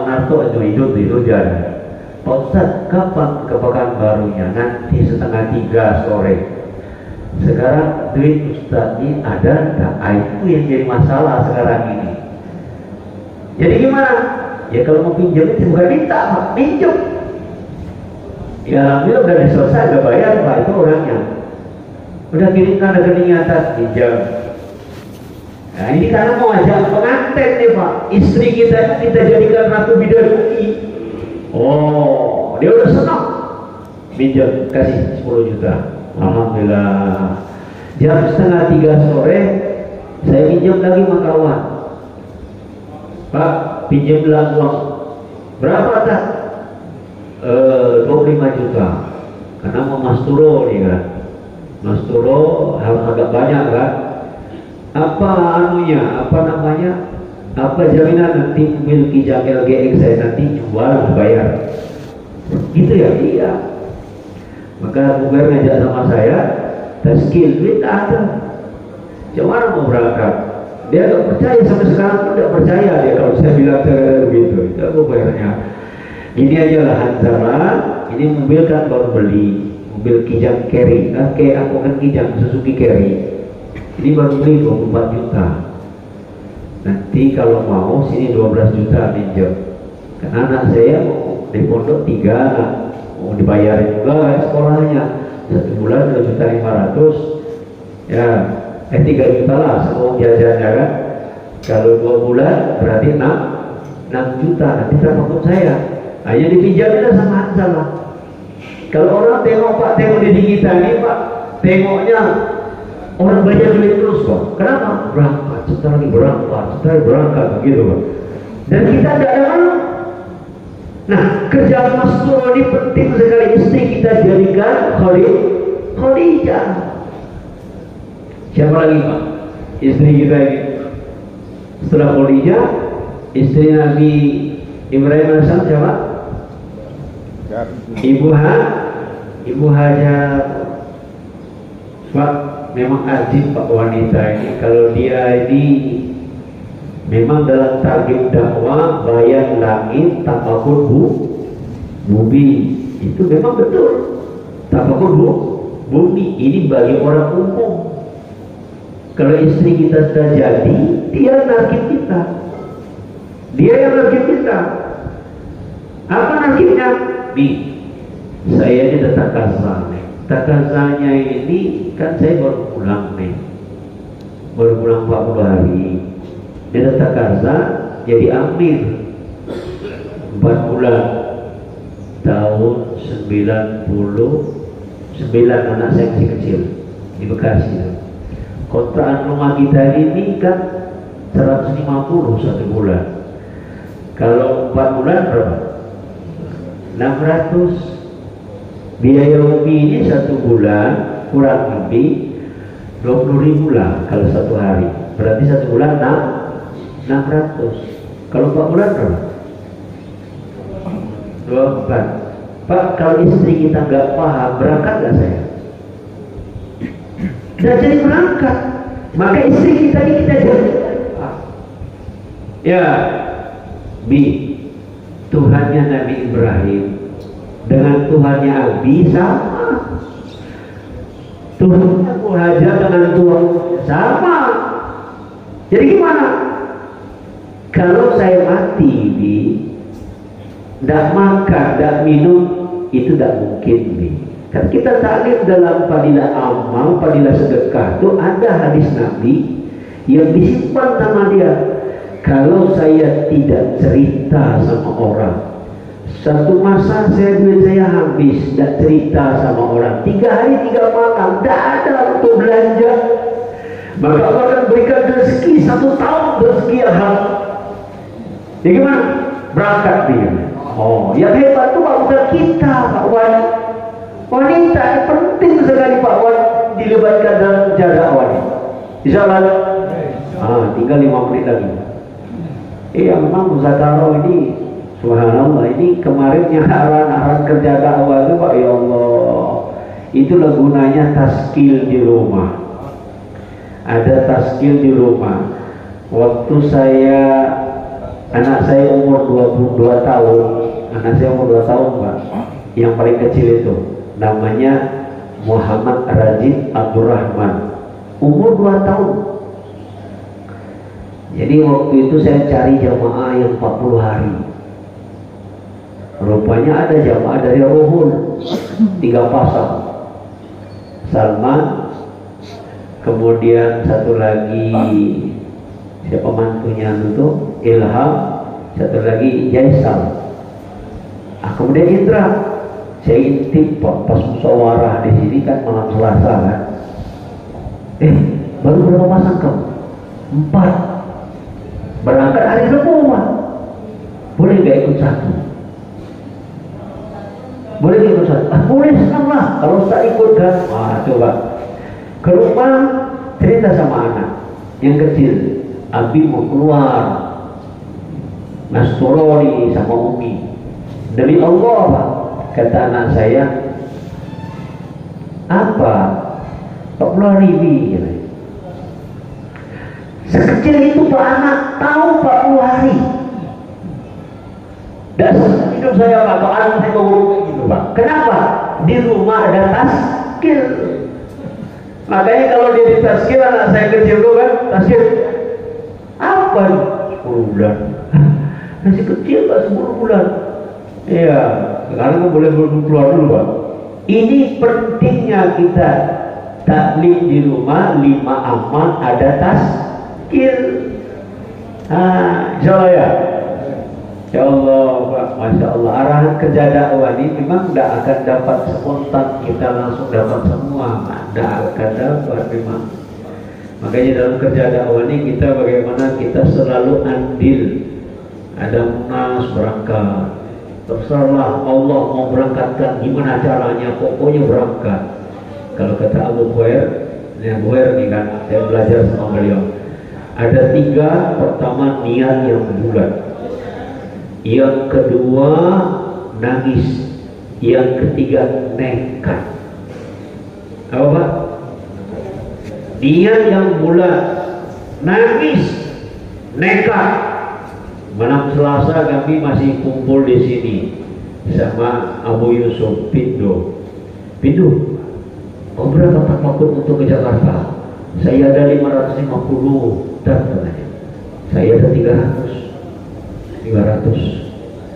Narko itu jadi. Pak Ustaz, kapan ke Pekanbarunya? Nanti 2:30 sore. Sekarang duit Ustaz ini ada enggak? Itu yang jadi masalah sekarang ini. Jadi gimana? Ya kalau mau pinjam itu bukan minta Pak, pinjam. Ya alhamdulillah udah selesai, udah bayar Pak, itu orangnya. Udah kirimkan rekeningnya atas, pinjam. Nah ini karena mau ajak pengantin nih Pak, istri kita jadikan ratu bidadari. Oh, dia udah senang. Pinjam, kasih 10 juta. Alhamdulillah. Jam 2:30 sore, saya pinjam lagi sama kawan. Pak, pinjamlah uang. Berapa tak? 25 juta. Karena mau Mas Turo nih kan. Mas Turo harus agak banyak kan. Apa jaminan nanti mobil Kijang LGX saya nanti jual bayar gitu ya? Iya. Maka Bugar ngajak sama saya, taskil duit ada, cuma mau berangkat. Dia gak percaya, sampai sekarang pun gak percaya dia kalau saya bilang begitu. Itu aku bayarnya. Ini aja lah Hanzala, ini mobil kan baru beli, mobil Kijang Carry, kayak aku kan Kijang Suzuki Carry. Ini baru beli 24 juta. Nanti kalau mau sini 12 juta minjem. Karena anak saya mau di pondok 3 anak, mau dibayarin juga sekolahnya. 1 bulan 2.500.000 ya, 3 juta lah semua jajannya kan. Kalau 2 bulan berarti 6 juta. Nanti berapa pun saya hanya dipinjamin sama Hansal lah. Kalau orang tengok Pak, tengok di kita ini Pak, tengoknya orang banyak duit terus Pak. Kenapa? Berangkat, setelah lagi berangkat, setelah berangkat begitu Pak. Dan kita tidak ada malu. Nah, kerja Mas Turo ini penting sekali. Istri kita jadikan Khadijah. Siapa lagi Pak? Istri kita ini. Setelah Khadijah, istri Nabi Ibrahim AS siapa? Ibu Hajar. Pak, memang ajib Pak wanita ini. Kalau dia ini memang dalam target dakwah bayan langit tafakur bumi, itu memang betul. Tafakur bumi ini bagi orang umum. Kalau istri kita sudah jadi, dia nakib kita. Dia yang nakib kita. Apa nakibnya? Saya ini takazah nih. Takazahnya ini kan saya baru pulang nih. Baru pulang 40 hari. Dia takazah jadi amir 4 bulan. Tahun 99 anak saya masih kecil di Bekasi. Kontrakan rumah kita ini kan 150 1 bulan. Kalau 4 bulan berapa? 600. Biaya umi ini 1 bulan kurang lebih 20.000 lah kalau 1 hari. Berarti 1 bulan 600. Kalau 4 bulan berapa? 24. Pak, kalau istri kita nggak paham, berangkat nggak saya? Dan jadi berangkat. Maka istri kita ini kita jadi ya Tuhannya Nabi Ibrahim dengan Tuhannya Abi sama. Tuhannya Abu Hajar dengan Tuhan sama. Jadi gimana? Kalau saya mati tidak makan, tidak minum, itu tidak mungkin Kan kita taklim dalam fadilah amal, fadilah sedekah itu ada hadis Nabi yang disimpan sama dia. Kalau saya tidak cerita sama orang, satu masa duit saya habis, tidak cerita sama orang, 3 hari 3 malam, tidak ada untuk belanja, maka Allah akan berikan rezeki 1 tahun rezeki yang ya gimana? Berangkat dia. Oh, yang hebat itu bukan kita, Pak Wan. Wanita ini penting sekali Pak Wan dilibatkan dalam jaga wanita. Insyaallah. Tinggal 5 menit lagi. Iya, memang Muzakarah ini subhanallah, ini kemarinnya aran kerja dakwah itu Pak, ya Allah, itulah gunanya taskil di rumah. Ada taskil di rumah. Waktu anak saya umur 22 tahun, anak saya umur 2 tahun Pak, yang paling kecil itu namanya Muhammad Rajid Abdurrahman, umur 2 tahun. Jadi waktu itu saya cari jamaah yang 40 hari. Rupanya ada jamaah dari Ruhul 3 pasang. Salman, kemudian satu lagi siapa mantunya itu, Ilham, satu lagi Jaisal. Kemudian Indra. Saya intip pas musyawarah di sini kan malam Selasa kan. Baru berapa pasang kamu? 4. Berangkat hari Rabu, boleh gak ikut 1? Boleh gak ikut 1? Boleh, senang lah kalau tak ikut kan. Coba ke rumah cerita sama anak yang kecil, Abi mau keluar, Mas Turoni sama Umi. Demi Allah Pak, kata anak saya, apa? 40.000 sekecil itu Pak anak tahu 40 hari. Dasar hidup saya Pak, anak saya mau gitu Pak. Kenapa? Di rumah ada taskil. Makanya kalau dia ditazkir, anak saya kecil dulu kan, tazkir apa? 10 bulan. Masih kecil Pak, 10 bulan. Iya, sekarang kan boleh keluar dulu Pak. Ini pentingnya kita taklim di rumah, 5 amal ada tazkir. Insyaallah ya. Ya Allah Pak, Masya Allah, arahan kerja dakwah ini memang tidak akan dapat spontan kita langsung dapat semua, tidak akan dapat memang. Makanya dalam kerja dakwah ini kita bagaimana kita selalu andil. Ada munas berangkat, terserah Allah mau berangkatkan gimana caranya, pokoknya berangkat. Kalau kata Abu Hurairah, ini Abu Hurairah nih kan, saya belajar sama beliau. Ada 3, pertama niat yang bulat. Yang kedua nangis. Yang ketiga nekat. Apa Pak? Niat yang bulat, nangis, nekat. Malam Selasa kami masih kumpul di sini sama Abu Yusuf Pindo. Pindo, kau berapa takut untuk ke Jakarta? Saya ada 550 dan katanya. Saya ada 300,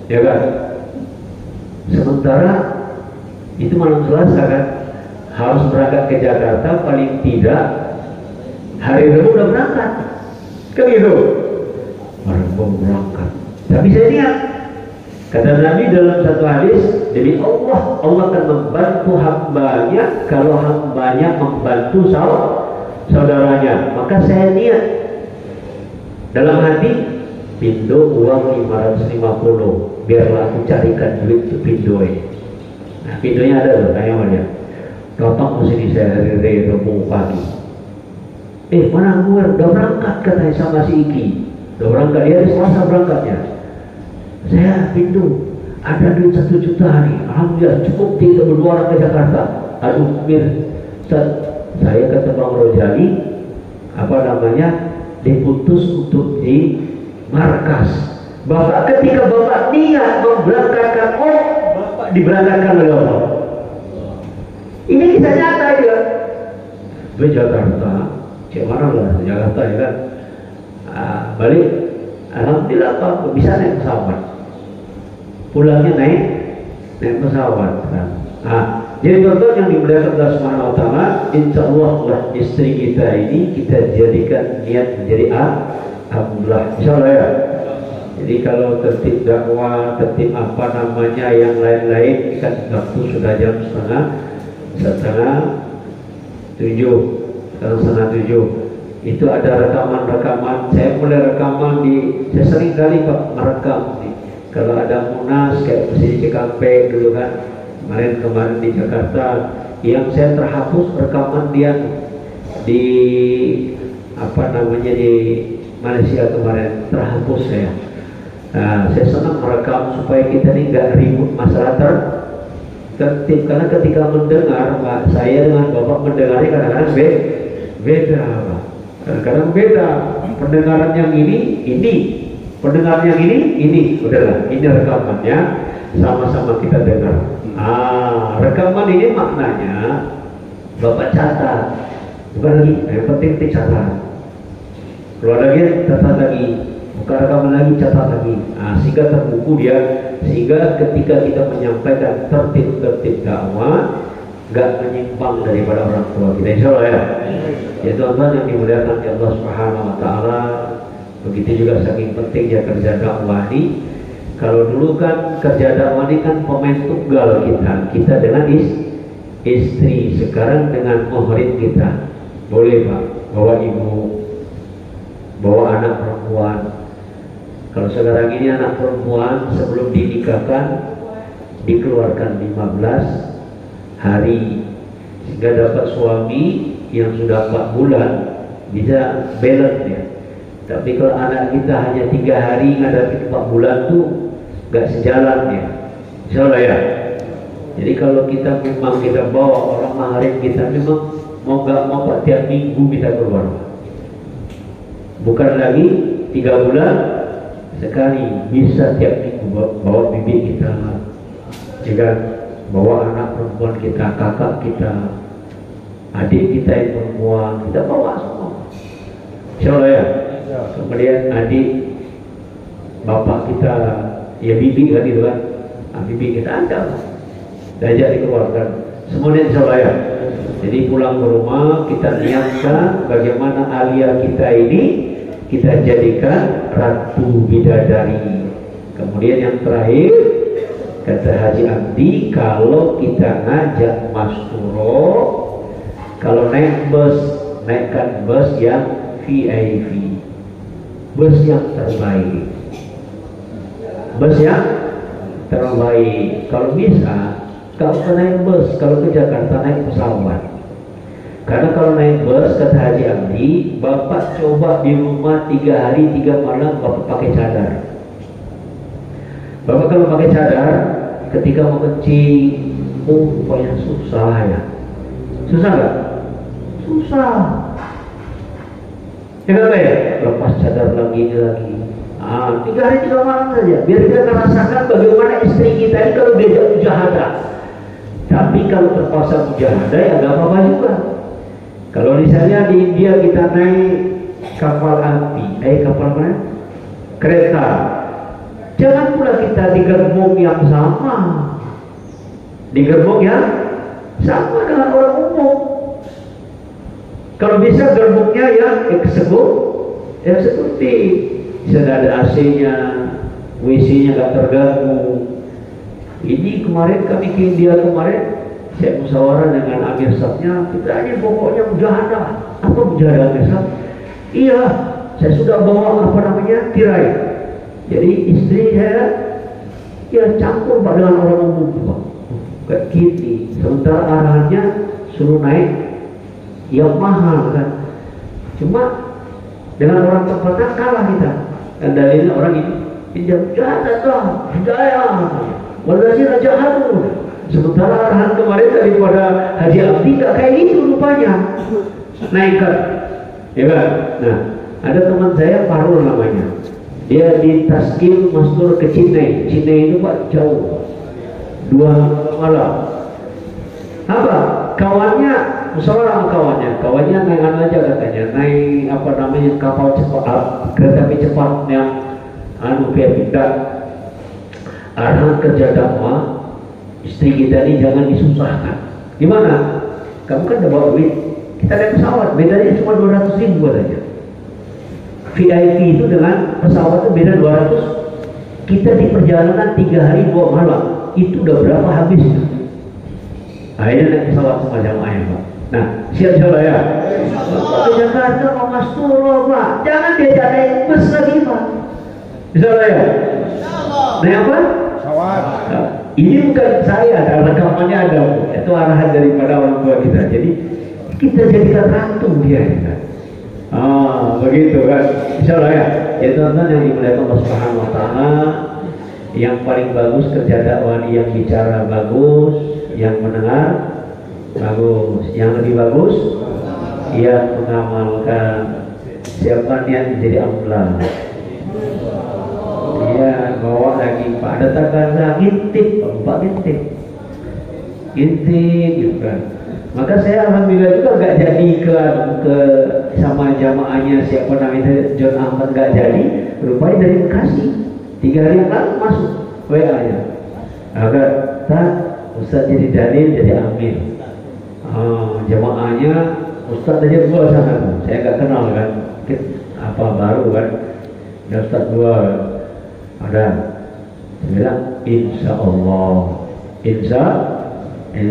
ya kan? Sementara itu malam Selasa kan, harus berangkat ke Jakarta paling tidak hari Rabu udah berangkat, kan gitu? Rabu berangkat. Tapi saya lihat kata Nabi dalam satu hadis, demi Allah akan membantu hambanya kalau hambanya membantu saudaranya. Maka saya niat dalam hati, Pindo uang 550, biarlah aku carikan duit untuk Pindo ini. Nah, Pindonya ada loh, tanya sama dia. Datang ke sini saya hari Rabu pagi. Mana gue udah berangkat katanya sama si Iki. Udah berangkat, dia hari Selasa berangkatnya. Saya Pindo, ada duit 1 juta nih. Alhamdulillah cukup kita berdua orang ke Jakarta. Aduh Mir, saya kata Bang Rojali, diputus untuk di markas. Bapak ketika Bapak niat memberangkatkan Bapak diberangkatkan oleh Allah. Ini kisah nyata ya. Di Jakarta, mana lah Jakarta ya kan. Balik, alhamdulillah Pak bisa naik pesawat. Pulangnya naik pesawat kan. Jadi contoh yang dimuliakan Allah Subhanahu wa taala, insyaallah istri kita ini kita jadikan niat menjadi alhamdulillah, insyaallah ya. Jadi kalau tertib dakwah, tertib yang lain-lain, kan waktu sudah jam setengah 7. Itu ada rekaman. Saya mulai rekaman saya sering kali Pak merekam nih. Kalau ada munas kayak di Cikampek dulu kan, kemarin di Jakarta, yang saya terhapus rekaman dia di di Malaysia kemarin, terhapus saya. Saya senang merekam supaya kita ini nggak ribut masalah tertib, karena ketika mendengar Pak, saya dengan Bapak mendengarnya kadang-kadang beda Pak. Kadang-kadang beda, pendengaran yang ini, pendengaran yang ini, udahlah, ini rekamannya sama-sama kita dengar. Rekaman ini maknanya Bapak catat, bukan lagi, yang penting dicatat. Keluar lagi, catat lagi, buka rekaman lagi, catat lagi. Sehingga terbuku dia, sehingga ketika kita menyampaikan tertib dakwah, gak menyimpang daripada orang tua kita, insyaallah ya. Ya Tuhan yang dimuliakan oleh Allah Subhanahu wa taala, begitu juga saking pentingnya kerja dakwah ini. Kalau dulu kan kerja dakwah ini kan pemain tunggal kita dengan istri, sekarang dengan muhrid kita. Boleh Pak, bawa ibu, bawa anak perempuan. Kalau sekarang ini anak perempuan sebelum dinikahkan dikeluarkan 15 hari, sehingga dapat suami yang sudah 4 bulan bisa balance ya. Tapi kalau anak kita hanya 3 hari ngadapin 4 bulan tuh gak sejalan ya, insyaallah ya. Jadi kalau kita memang kita bawa orang mahrim kita, memang mau gak mau Pak, tiap minggu kita keluar, bukan lagi 3 bulan sekali, bisa tiap minggu bawa bibi kita, jika bawa anak perempuan kita, kakak kita, adik kita yang perempuan kita bawa semua, insyaallah ya. Kemudian adik bapak kita, ya bibi kan gitu kan, bibi kita ada, diajak dikeluarkan semuanya insyaallah ya. Jadi pulang ke rumah kita niatkan bagaimana alia kita ini kita jadikan ratu bidadari. Kemudian yang terakhir kata Haji Abdi, kalau kita ngajak Mas Turo, kalau naik bus, naikkan bus yang VIP, bus yang terbaik, bus yang terbaik. Kalau bisa, kalau naik bus, kalau ke Jakarta naik pesawat. Karena kalau naik bus, kata Haji Abdi, Bapak coba di rumah 3 hari 3 malam Bapak pakai cadar. Bapak kalau pakai cadar, ketika mau kencing, pokoknya susah ya. Susah nggak? Susah. Ya kan ya? Lepas cadar lagi. 3 hari 3 malam saja. Biar kita merasakan bagaimana istri kita ini kalau diajak mujahadah. Tapi kalau terpaksa mujahadah ya nggak apa-apa juga. Kalau misalnya di India kita naik kapal api, kapal mana? Kereta. Jangan pula kita di gerbong yang sama. Di gerbong yang sama dengan orang umum. Kalau bisa gerbongnya yang eksekutif. Sudah ada AC-nya, WC-nya nggak terganggu. Ini kemarin kami ke India kemarin, saya musyawarah dengan Amir Sabnya, kita ini pokoknya mujahadah. Apa mujahadah Amir Sab? Iya, saya sudah bawa tirai. Jadi istri saya ya campur Pak dengan orang umum Pak. Kayak gini. Sementara arahannya suruh naik yang mahal kan. Cuma dengan orang tempatnya kalah kita. Dan dalilnya orang ini pinjam jahat hidayah. Walhasil raja halu. Sementara arahan kemarin daripada Haji Abdi gak kayak gitu rupanya. Naikkan. Ya kan? Nah, ada teman saya Farul namanya. Dia di Taskil Mastur ke Cinei. Cinei itu Pak jauh 2 malam. Apa? Kawannya, musyawarah sama kawannya naik aja katanya, naik kapal cepat, kereta api cepat yang kayak pindah arahan kerja dakwah. Istri kita ini jangan disusahkan. Gimana? Kamu kan udah bawa duit, kita naik pesawat, bedanya cuma 200.000 katanya. VIP itu dengan pesawat itu beda 200. Kita di perjalanan 3 hari 2 malam, itu udah berapa habisnya? Akhirnya naik pesawat sama jamaahnya Pak. Nah, siap-siap ya. Ke Jakarta mau Mas Turo Pak, jangan diajak naik bus lagi Pak. Bisa ya? Naik apa? Pesawat. Nah, ini bukan saya, rekamannya ada. Itu arahan daripada orang tua kita. Jadi kita jadikan ratu dia ya. Begitu kan, insyaallah ya. Ya teman-teman yang dimuliakan Allah Subhanahu wa taala, yang paling bagus kerja dakwah yang bicara bagus, yang mendengar bagus, yang lebih bagus yang mengamalkan. Siapa niat menjadi amlan? Ya, bawa lagi Pak, ada takaran ngintip, Pak ngintip gitu kan. Maka saya alhamdulillah juga gak jadi ke sama jamaahnya siapa namanya John Ahmad, gak jadi. Rupanya dari Bekasi 3 hari yang lalu masuk WA-nya. Agak Ustaz jadi Daniel jadi Amir. Jamaahnya Ustaz aja 2 sana. Saya gak kenal kan. Apa baru kan. Dan Ustaz 2 ada. Saya bilang insya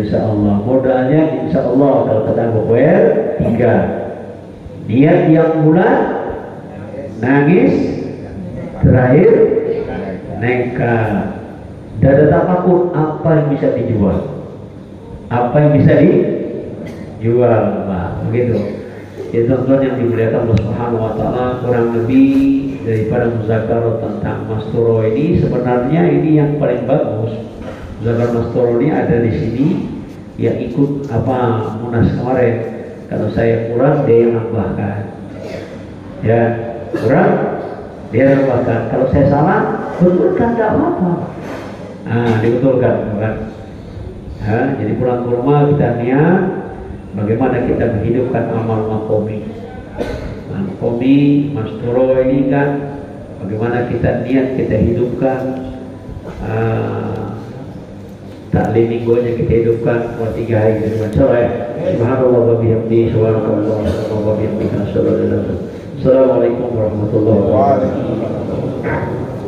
Allah modalnya insya Allah kalau kata Bokwel 3. Niat yang bulan nangis, terakhir nekat. Dada tafakur, apa yang bisa dijual, apa yang bisa dijual Pak. Begitu. Ya teman-teman yang dimuliakan Allah Subhanahu wa taala, kurang lebih daripada muzakarah tentang Mas Turo ini, sebenarnya ini yang paling bagus. Muzakarah Mas Turo ini ada di sini yang ikut munas kemarin. Kalau saya kurang, dia yang nambahkan. Ya, kurang, dia nambahkan. Kalau saya salah, betulkan, nggak apa-apa. Dibetulkan, kan? Jadi pulang ke rumah kita niat bagaimana kita menghidupkan amal makomi. Makomi, masturo ini kan bagaimana kita niat kita hidupkan, taklim minggunya kita hidupkan 3 hari dengan cara subhanallah wa bihamdihi subhanallah wa bihamdihi. Assalamualaikum warahmatullahi wabarakatuh.